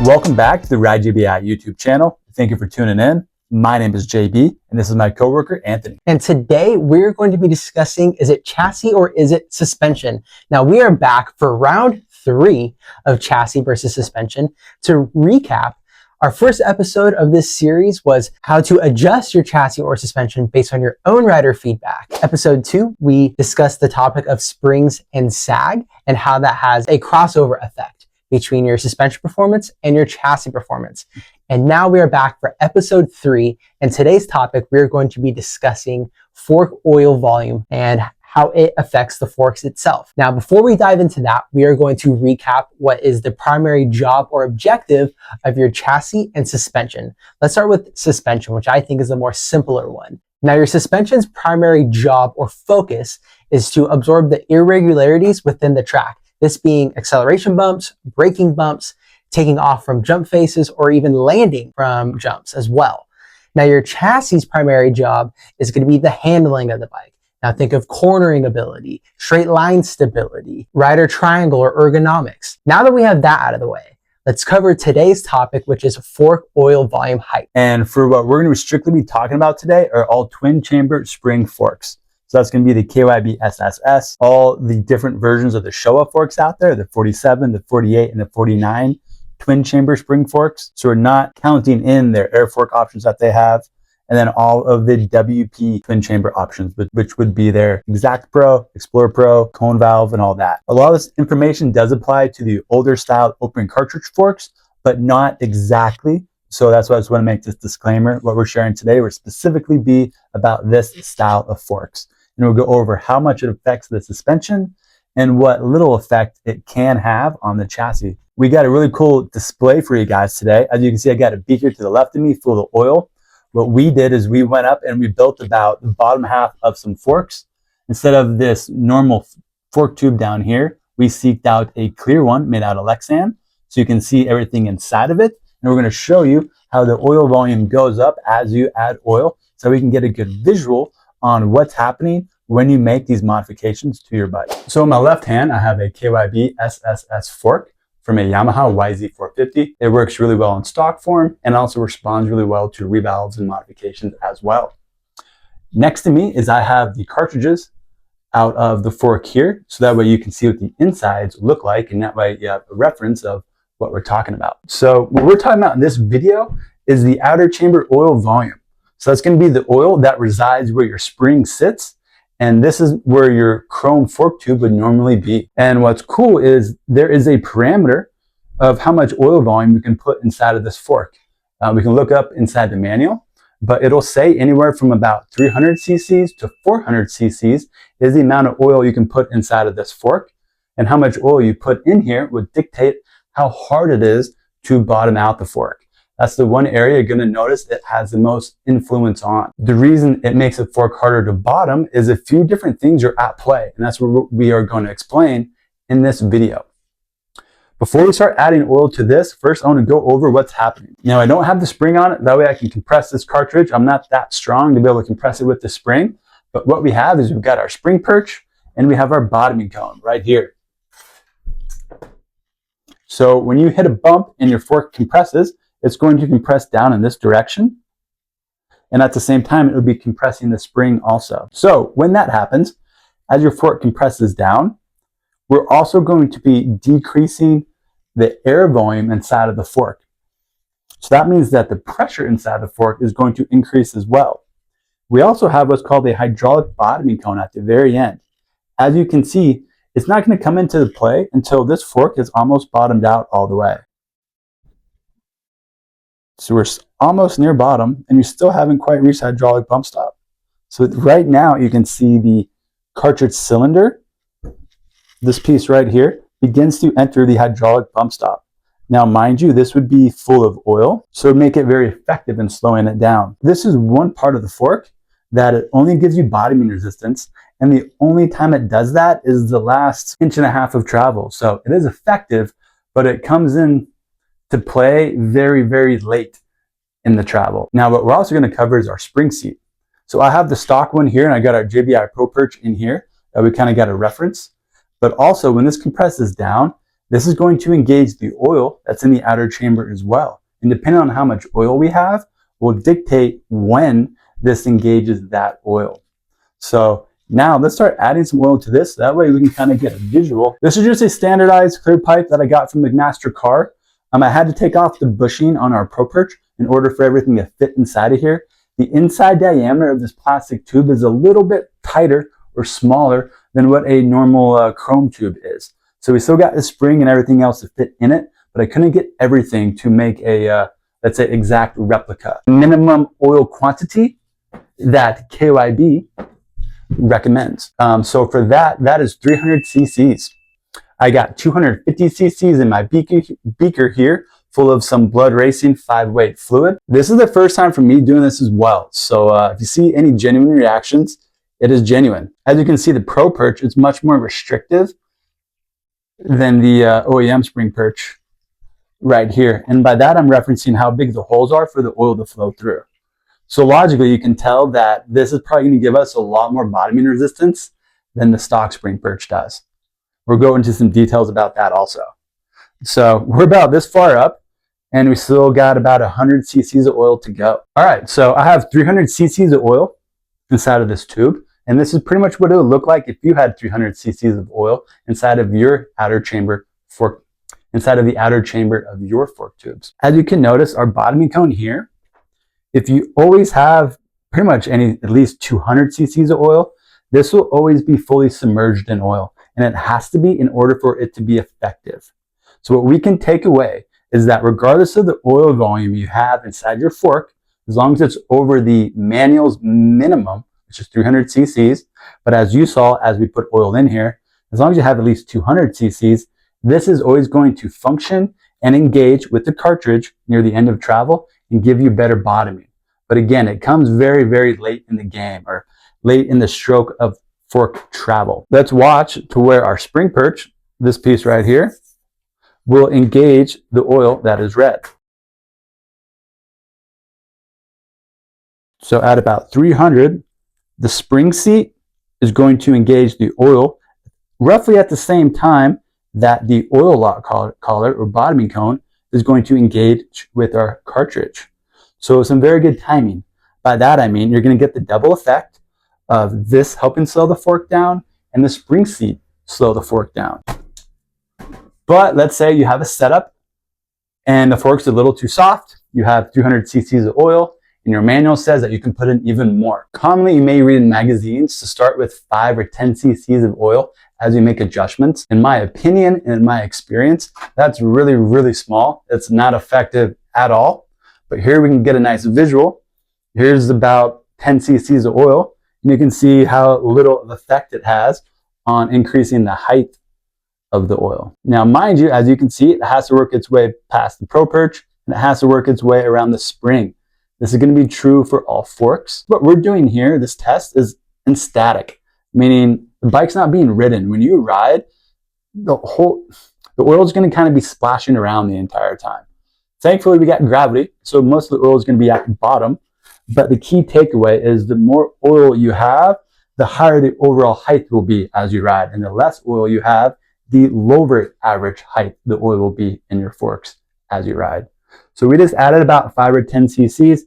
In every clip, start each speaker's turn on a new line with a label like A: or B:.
A: Welcome back to the Ride GBI YouTube channel. Thank you for tuning in. My name is JB, and this is my coworker, Anthony.
B: And today we're going to be discussing, is it chassis or is it suspension? Now we are back for round 3 of chassis versus suspension. To recap, our first episode of this series was how to adjust your chassis or suspension based on your own rider feedback. Episode 2, we discussed the topic of springs and sag and how that has a crossover effect between your suspension performance and your chassis performance. And now we are back for episode 3. And today's topic, we're going to be discussing fork oil volume and how it affects the forks itself. Now, before we dive into that, we are going to recap what is the primary job or objective of your chassis and suspension. Let's start with suspension, which I think is the more simpler one. Now, your suspension's primary job or focus is to absorb the irregularities within the track. This being acceleration bumps, braking bumps, taking off from jump faces, or even landing from jumps as well. Now, your chassis' primary job is going to be the handling of the bike. Now, think of cornering ability, straight line stability, rider triangle, or ergonomics. Now that we have that out of the way, let's cover today's topic, which is fork oil volume height.
A: And for what we're going to strictly be talking about today are all twin chamber spring forks. So that's going to be the KYB SSS, all the different versions of the Showa forks out there, the 47, the 48, and the 49 twin chamber spring forks. So we're not counting in their air fork options that they have, and then all of the WP twin chamber options, which would be their Exact Pro, Explorer Pro, cone valve, and all that. A lot of this information does apply to the older style open cartridge forks, but not exactly. So that's why I just want to make this disclaimer. What we're sharing today will specifically be about this style of forks. And we'll go over how much it affects the suspension and what little effect it can have on the chassis. We got a really cool display for you guys today. As you can see, I got a beaker to the left of me full of oil. What we did is we went up and we built about the bottom half of some forks. Instead of this normal fork tube down here, we seeked out a clear one made out of Lexan, so you can see everything inside of it. And we're going to show you how the oil volume goes up as you add oil, so we can get a good visual on what's happening when you make these modifications to your bike. So in my left hand, I have a KYB SSS fork from a Yamaha YZ450. It works really well in stock form and also responds really well to revalves and modifications as well. Next to me is I have the cartridges out of the fork here, so that way you can see what the insides look like, and that way you have a reference of what we're talking about. So what we're talking about in this video is the outer chamber oil volume. So that's going to be the oil that resides where your spring sits, and this is where your chrome fork tube would normally be. And what's cool is there is a parameter of how much oil volume you can put inside of this fork. We can look up inside the manual, but it'll say anywhere from about 300 cc's to 400 cc's is the amount of oil you can put inside of this fork. And how much oil you put in here would dictate how hard it is to bottom out the fork. That's the one area you're going to notice it has the most influence on. The reason it makes a fork harder to bottom is a few different things are at play, and that's what we are going to explain in this video. Before we start adding oil to this, first I want to go over what's happening. Now, I don't have the spring on it, that way I can compress this cartridge. I'm not that strong to be able to compress it with the spring, but what we have is we've got our spring perch and we have our bottoming cone right here. So when you hit a bump and your fork compresses, it's going to compress down in this direction. And at the same time, it will be compressing the spring also. So when that happens, as your fork compresses down, we're also going to be decreasing the air volume inside of the fork. So that means that the pressure inside the fork is going to increase as well. We also have what's called a hydraulic bottoming cone at the very end. As you can see, it's not going to come into play until this fork is almost bottomed out all the way. So we're almost near bottom and you still haven't quite reached hydraulic bump stop. So right now you can see the cartridge cylinder, this piece right here, begins to enter the hydraulic bump stop. Now mind you, this would be full of oil, so it would make it very effective in slowing it down. This is one part of the fork that it only gives you bottoming resistance, and the only time it does that is the last 1.5 inches of travel. So it is effective, but it comes in to play very, very late in the travel. Now, what we're also going to cover is our spring seat. So I have the stock one here, and I got our JBI Pro Perch in here that we kind of got a reference. But also, when this compresses down, this is going to engage the oil that's in the outer chamber as well. And depending on how much oil we have, will dictate when this engages that oil. So now let's start adding some oil to this. That way we can kind of get a visual. This is just a standardized clear pipe that I got from McMaster Car. I had to take off the bushing on our Pro Perch in order for everything to fit inside of here. The inside diameter of this plastic tube is a little bit tighter or smaller than what a normal chrome tube is. So we still got the spring and everything else to fit in it, but I couldn't get everything to make a, let's say, exact replica. Minimum oil quantity that KYB recommends. So for that is 300 cc's. I got 250 cc's in my beaker here, full of some blood racing 5-weight fluid. This is the first time for me doing this as well. So if you see any genuine reactions, it is genuine. As you can see, the Pro Perch is much more restrictive than the OEM spring perch right here. And by that, I'm referencing how big the holes are for the oil to flow through. So logically, you can tell that this is probably going to give us a lot more bottoming resistance than the stock spring perch does. We'll go into some details about that also. So we're about this far up, and we still got about 100 cc's of oil to go. All right, so I have 300 cc's of oil inside of this tube, and this is pretty much what it would look like if you had 300 cc's of oil inside of your outer chamber fork, inside of the outer chamber of your fork tubes. As you can notice, our bottoming cone here, if you always have pretty much at least 200 cc's of oil, this will always be fully submerged in oil, and it has to be in order for it to be effective. So what we can take away is that regardless of the oil volume you have inside your fork, as long as it's over the manual's minimum, which is 300 cc's, but as you saw, as we put oil in here, as long as you have at least 200 cc's, this is always going to function and engage with the cartridge near the end of travel and give you better bottoming. But again, it comes very, very late in the game, or late in the stroke of fork travel. Let's watch to where our spring perch, this piece right here, will engage the oil that is red. So at about 300, the spring seat is going to engage the oil roughly at the same time that the oil lock collar or bottoming cone is going to engage with our cartridge. So some very good timing. By that I mean you're going to get the double effect of this helping slow the fork down and the spring seat slow the fork down. But let's say you have a setup and the fork's a little too soft. You have 300 cc's of oil, and your manual says that you can put in even more. Commonly, you may read in magazines to start with 5 or 10 cc's of oil as you make adjustments. In my opinion and in my experience, that's really, really small. It's not effective at all. But here we can get a nice visual. Here's about 10 cc's of oil, and you can see how little of effect it has on increasing the height of the oil. Now, mind you, as you can see, it has to work its way past the Pro Perch, and it has to work its way around the spring. This is going to be true for all forks. What we're doing here, this test, is in static, meaning the bike's not being ridden. When you ride, the oil is going to kind of be splashing around the entire time. Thankfully, we got gravity, so most of the oil is going to be at the bottom. But the key takeaway is the more oil you have, the higher the overall height will be as you ride. And the less oil you have, the lower average height the oil will be in your forks as you ride. So we just added about 5 or 10 cc's,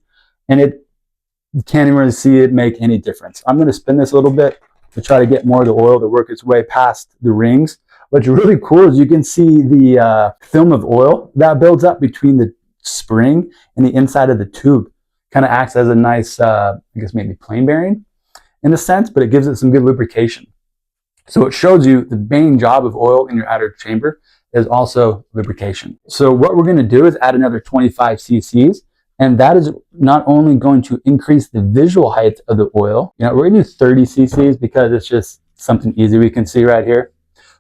A: and you can't even really see it make any difference. I'm going to spin this a little bit to try to get more of the oil to work its way past the rings. What's really cool is you can see the film of oil that builds up between the spring and the inside of the tube. Kind of acts as a nice, I guess maybe plain bearing in a sense, but it gives it some good lubrication. So it shows you the main job of oil in your outer chamber is also lubrication. So what we're going to do is add another 25 cc's, and that is not only going to increase the visual height of the oil. You know, we're going to do 30 cc's because it's just something easy we can see right here.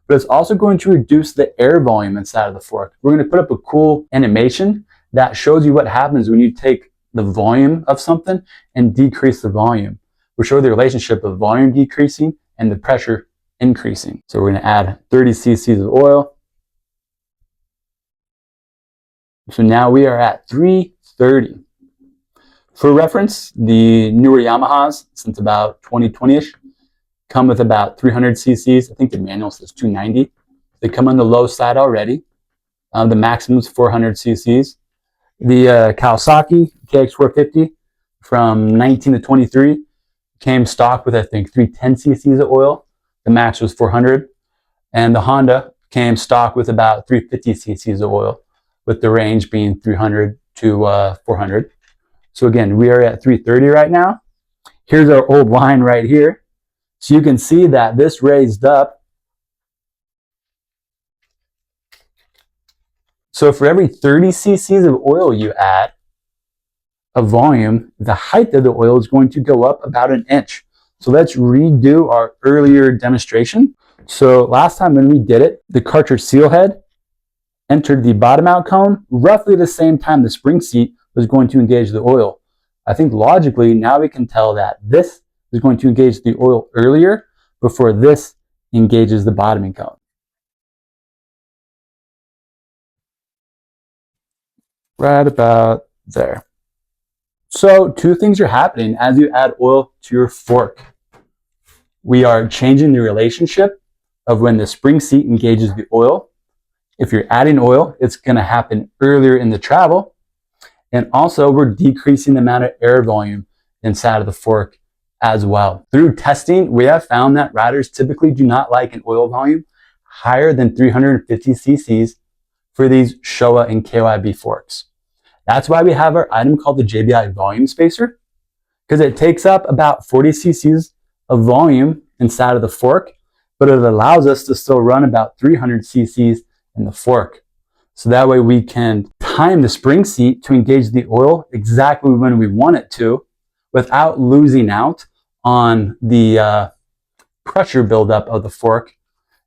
A: But it's also going to reduce the air volume inside of the fork. We're going to put up a cool animation that shows you what happens when you take the volume of something and decrease the volume. We'll show the relationship of volume decreasing and the pressure increasing. So we're going to add 30 cc's of oil. So now we are at 330. For reference, the newer Yamahas, since about 2020-ish, come with about 300 cc's. I think the manual says 290. They come on the low side already. The maximum is 400 cc's. The Kawasaki KX450 from 19 to 23 came stock with, I think, 310 cc's of oil. The max was 400. And the Honda came stock with about 350 cc's of oil, with the range being 300 to 400. So again, we are at 330 right now. Here's our old line right here. So you can see that this raised up. So for every 30 cc's of oil you add of volume, the height of the oil is going to go up about an inch. So let's redo our earlier demonstration. So last time when we did it, the cartridge seal head entered the bottom out cone roughly the same time the spring seat was going to engage the oil. I think logically now we can tell that this is going to engage the oil earlier before this engages the bottoming cone. Right about there. So two things are happening as you add oil to your fork. We are changing the relationship of when the spring seat engages the oil. If you're adding oil, it's going to happen earlier in the travel. And also we're decreasing the amount of air volume inside of the fork as well. Through testing, we have found that riders typically do not like an oil volume higher than 350 cc's for these Showa and KYB forks. That's why we have our item called the JBI volume spacer, because it takes up about 40 cc's of volume inside of the fork, but it allows us to still run about 300 cc's in the fork. So that way we can time the spring seat to engage the oil exactly when we want it to without losing out on the pressure buildup of the fork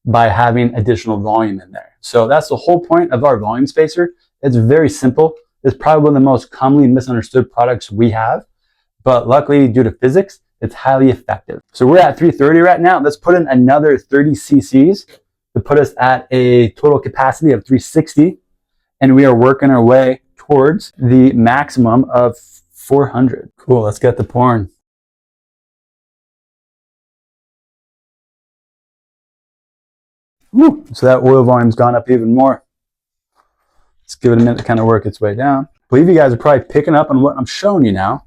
A: by having additional volume in there. So that's the whole point of our volume spacer. It's very simple. It's probably one of the most commonly misunderstood products we have, but luckily due to physics, it's highly effective. So we're at 330 right now. Let's put in another 30 cc's to put us at a total capacity of 360. And we are working our way towards the maximum of 400. Cool, let's get the pouring. Woo. So that oil volume's gone up even more. Let's give it a minute to kind of work its way down. I believe you guys are probably picking up on what I'm showing you now.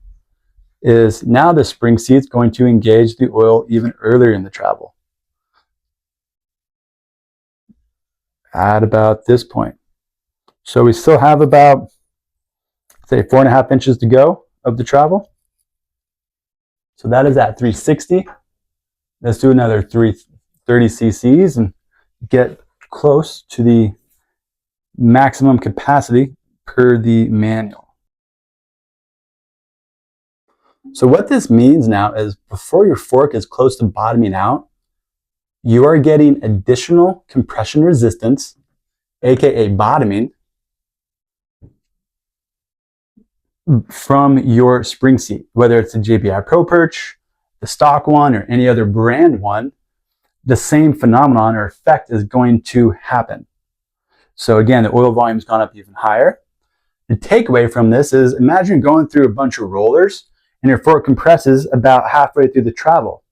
A: Is now the spring seat's going to engage the oil even earlier in the travel. At about this point. So we still have about, say, 4.5 inches to go of the travel. So that is at 360. Let's do another 330 cc's and get close to the maximum capacity per the manual. So what this means now is before your fork is close to bottoming out, you are getting additional compression resistance, aka bottoming, from your spring seat, whether it's the JBI Pro Perch, the stock one, or any other brand one. The same phenomenon or effect is going to happen. So again, the oil volume's gone up even higher. The takeaway from this is imagine going through a bunch of rollers and your fork compresses about halfway through the travel.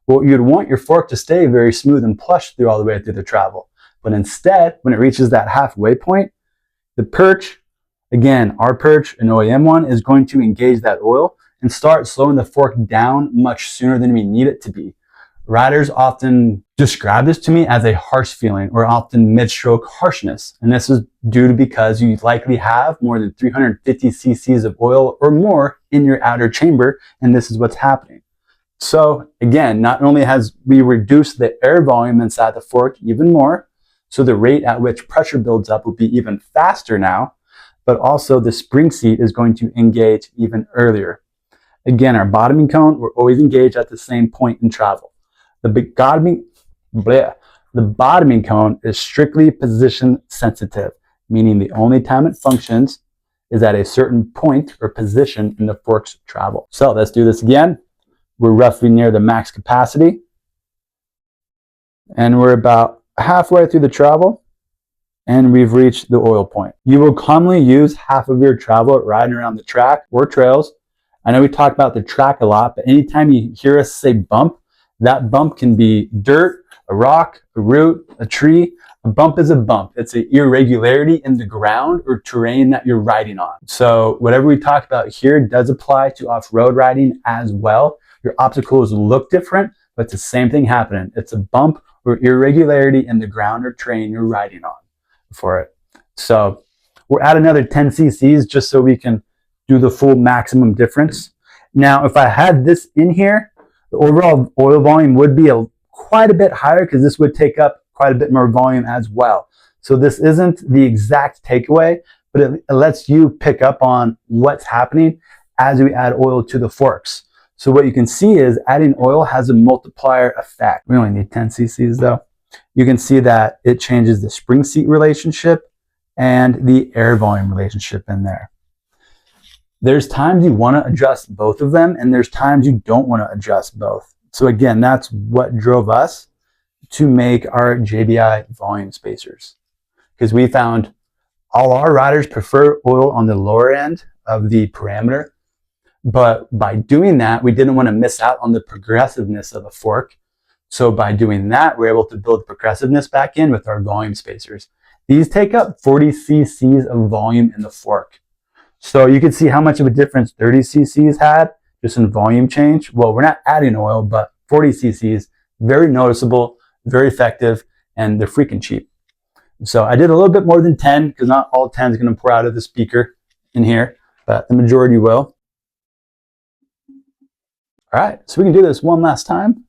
A: Well, you'd want your fork to stay very smooth and plush through all the way through the travel. But instead, when it reaches that halfway point, the perch, again, our perch, an OEM one, is going to engage that oil and start slowing the fork down much sooner than we need it to be. Riders often describe this to me as a harsh feeling or often mid-stroke harshness. And this is due to because you likely have more than 350 cc's of oil or more in your outer chamber, and this is what's happening. So again, not only has we reduced the air volume inside the fork even more, so the rate at which pressure builds up will be even faster now, but also the spring seat is going to engage even earlier. Again, our bottoming cone, we're always engaged at the same point in travel. The bottoming cone is strictly position sensitive, meaning the only time it functions is at a certain point or position in the fork's travel. So let's do this again. We're roughly near the max capacity, and we're about halfway through the travel, and we've reached the oil point. You will commonly use half of your travel riding around the track or trails. I know we talk about the track a lot, but anytime you hear us say bump, that bump can be dirt, a rock, a root, a tree. A bump is a bump. It's an irregularity in the ground or terrain that you're riding on. So whatever we talked about here does apply to off-road riding as well. Your obstacles look different, but it's the same thing happening. It's a bump or irregularity in the ground or terrain you're riding on for it. So we're at another 10 cc's just so we can do the full maximum difference. Now, if I had this in here, the overall oil volume would be quite a bit higher because this would take up quite a bit more volume as well. So this isn't the exact takeaway, but it lets you pick up on what's happening as we add oil to the forks. So what you can see is adding oil has a multiplier effect. We only need 10 cc's though. You can see that it changes the spring seat relationship and the air volume relationship in there. There's times you want to adjust both of them, and there's times you don't want to adjust both. So again, that's what drove us to make our JBI volume spacers, because we found all our riders prefer oil on the lower end of the parameter. But by doing that, we didn't want to miss out on the progressiveness of a fork. So by doing that, we're able to build progressiveness back in with our volume spacers. These take up 40 cc's of volume in the fork. So you can see how much of a difference 30 cc's had just in volume change. Well, we're not adding oil, but 40 cc's, very noticeable, very effective, and they're freaking cheap. So I did a little bit more than 10 because not all 10 is going to pour out of the speaker in here, but the majority will. All right, so we can do this one last time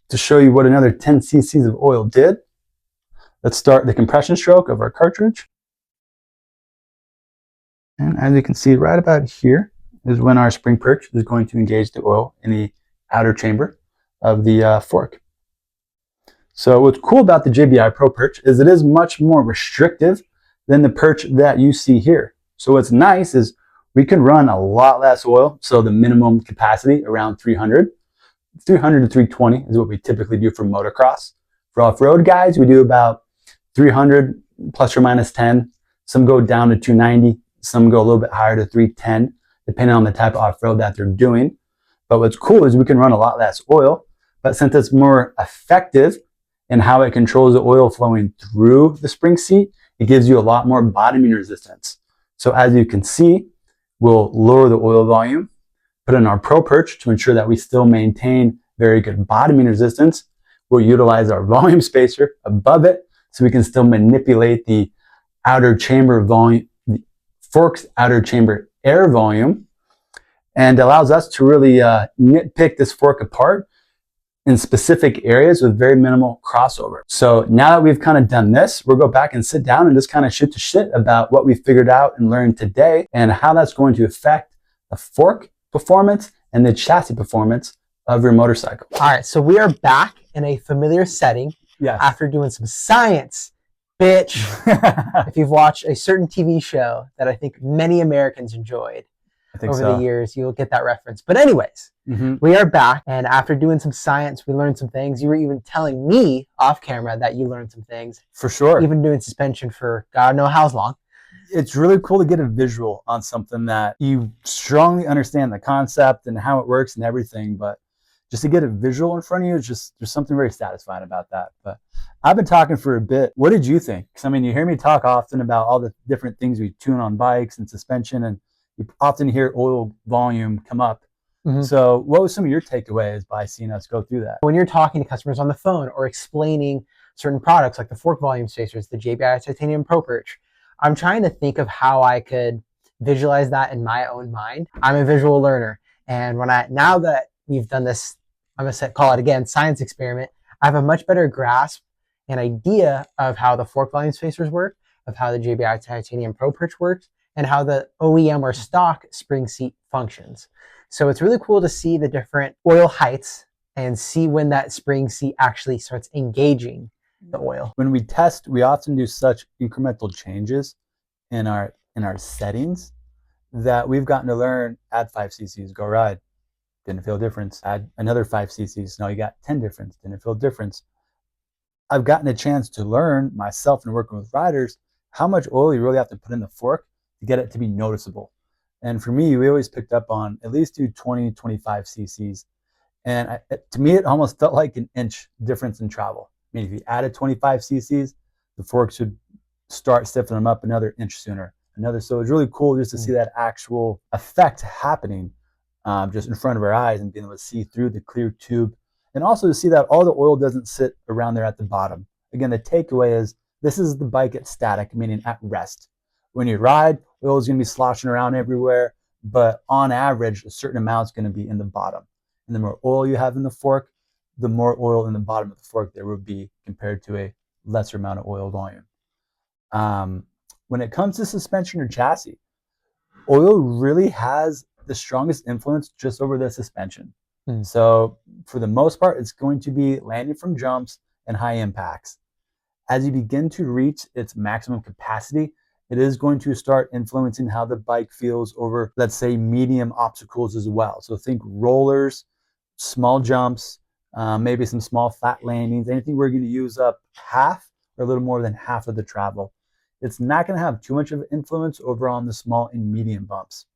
A: to show you what another 10 cc's of oil did. Let's start the compression stroke of our cartridge. And as you can see, right about here is when our spring perch is going to engage the oil in the outer chamber of the fork. So what's cool about the JBI Pro perch is it is much more restrictive than the perch that you see here. So what's nice is we can run a lot less oil. So the minimum capacity around 300 to 320 is what we typically do for motocross. For off-road guys, we do about 300 plus or minus 10. Some go down to 290. Some go a little bit higher to 310, depending on the type of off-road that they're doing. But what's cool is we can run a lot less oil, but since it's more effective in how it controls the oil flowing through the spring seat, it gives you a lot more bottoming resistance. So as you can see, we'll lower the oil volume, put in our Pro Perch to ensure that we still maintain very good bottoming resistance. We'll utilize our volume spacer above it so we can still manipulate the outer chamber volume, fork's outer chamber air volume, and allows us to really nitpick this fork apart in specific areas with very minimal crossover. So now that we've kind of done this, we'll go back and sit down and just kind of shoot the shit about what we figured out and learned today and how that's going to affect the fork performance and the chassis performance of your motorcycle.
B: All right, so we are back in a familiar setting after doing some science. Bitch, if you've watched a certain TV show that I think many Americans enjoyed over the years, you'll get that reference. But anyways, we are back, and after doing some science, we learned some things. You were even telling me off camera that you learned some things.
A: For sure.
B: Even doing suspension for God knows how long.
A: It's really cool to get a visual on something that you strongly understand the concept and how it works and everything, but just to get a visual in front of you is just, there's something very satisfying about that. But I've been talking for a bit. What did you think? Because I mean, you hear me talk often about all the different things we tune on bikes and suspension, and you often hear oil volume come up. So what was some of your takeaways by seeing us go through that?
B: When you're talking to customers on the phone or explaining certain products like the fork volume spacers, the JBI Titanium Pro Perch, I'm trying to think of how I could visualize that in my own mind. I'm a visual learner. And now that we've done this, I'm going to call it again, science experiment, I have a much better grasp and idea of how the fork volume spacers work, of how the JBI Titanium Pro Perch works, and how the OEM or stock spring seat functions. So it's really cool to see the different oil heights and see when that spring seat actually starts engaging the oil.
A: When we test, we often do such incremental changes in our settings that we've gotten to learn, add 5 cc's, go ride. Didn't feel a difference. Add another 5 cc's. Now you got 10 difference. Didn't feel a difference. I've gotten a chance to learn myself and working with riders how much oil you really have to put in the fork to get it to be noticeable. And for me, we always picked up on at least do 20, 25 cc's. And to me, it almost felt like an inch difference in travel. meaning if you added 25 cc's, the fork should start stiffening them up another inch sooner. So it's really cool just to see that actual effect happening just in front of our eyes and being able to see through the clear tube. And also to see that all the oil doesn't sit around there at the bottom. Again, the takeaway is this is the bike at static, meaning at rest. When you ride, oil is going to be sloshing around everywhere, but on average, a certain amount is going to be in the bottom. And the more oil you have in the fork, the more oil in the bottom of the fork there would be compared to a lesser amount of oil volume. When it comes to suspension or chassis, oil really has the strongest influence just over the suspension. So for the most part, it's going to be landing from jumps and high impacts. As you begin to reach its maximum capacity, it is going to start influencing how the bike feels over, let's say, medium obstacles as well. So think rollers, small jumps, maybe some small flat landings, anything we're going to use up half or a little more than half of the travel. It's not going to have too much of an influence over on the small and medium bumps.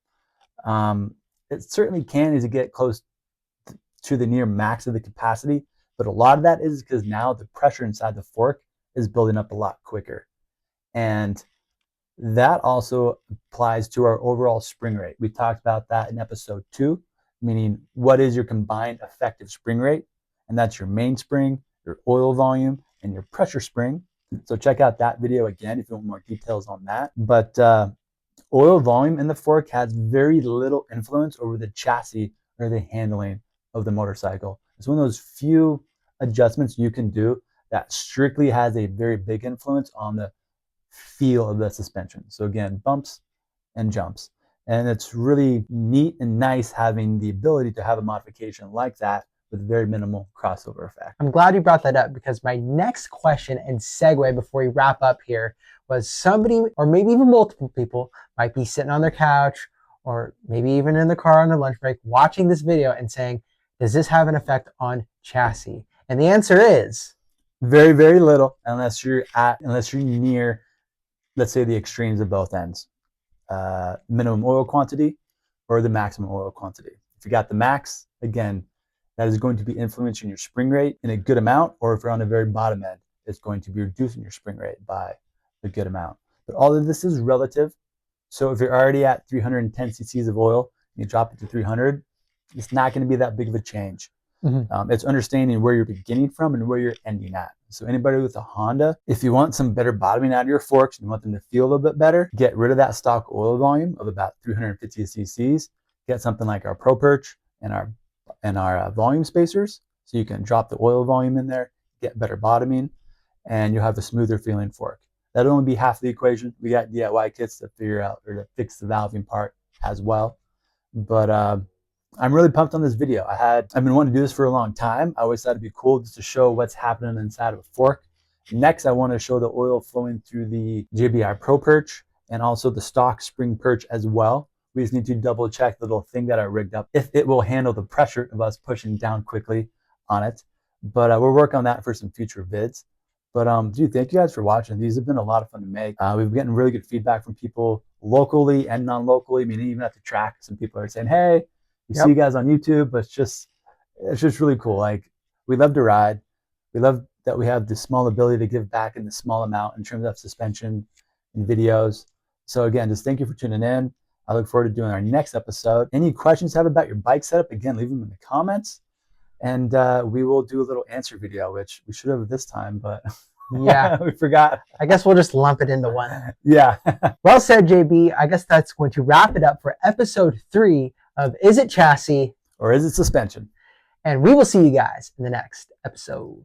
A: It certainly can as you get close to the near max of the capacity, but a lot of that is because now the pressure inside the fork is building up a lot quicker. And that also applies to our overall spring rate. We talked about that in episode 2, meaning what is your combined effective spring rate? And that's your mainspring, your oil volume, and your pressure spring. So check out that video again if you want more details on that. But oil volume in the fork has very little influence over the chassis or the handling of the motorcycle. It's one of those few adjustments you can do that strictly has a very big influence on the feel of the suspension. So again, bumps and jumps. And it's really neat and nice having the ability to have a modification like that with very minimal crossover effect.
B: I'm glad you brought that up because my next question and segue before we wrap up here was somebody, or maybe even multiple people, might be sitting on their couch or maybe even in the car on their lunch break watching this video and saying, does this have an effect on chassis? And the answer is
A: very, very little, unless you're near, let's say, the extremes of both ends. Minimum oil quantity or the maximum oil quantity. If you got the max, again, that is going to be influencing your spring rate in a good amount, or if you're on the very bottom end, it's going to be reducing your spring rate by a good amount. But all of this is relative. So if you're already at 310 cc's of oil and you drop it to 300, it's not going to be that big of a change. It's understanding where you're beginning from and where you're ending at. So anybody with a Honda, if you want some better bottoming out of your forks and you want them to feel a little bit better, get rid of that stock oil volume of about 350 cc's. Get something like our Pro Perch and our volume spacers, so you can drop the oil volume in there, get better bottoming, and you'll have a smoother feeling fork. That'll only be half the equation. We got DIY kits to figure out or to fix the valving part as well. But I'm really pumped on this video. I've been wanting to do this for a long time. I always thought it'd be cool just to show what's happening inside of a fork. Next, I want to show the oil flowing through the JBI Pro Perch and also the stock spring perch as well. We just need to double check the little thing that I rigged up if it will handle the pressure of us pushing down quickly on it. But we'll work on that for some future vids. But dude, thank you guys for watching. These have been a lot of fun to make. We've been getting really good feedback from people locally and non-locally. I mean, even at the track, some people are saying, hey, we see you guys on YouTube, but it's just really cool. Like, we love to ride. We love that we have the small ability to give back in the small amount in terms of suspension and videos. So again, just thank you for tuning in. I look forward to doing our next episode. Any questions you have about your bike setup, again, leave them in the comments. And we will do a little answer video, which we should have this time, but yeah, we forgot.
B: I guess we'll just lump it into one.
A: Yeah.
B: Well said, JB. I guess that's going to wrap it up for episode 3 of Is It Chassis
A: or Is It Suspension?
B: And we will see you guys in the next episode.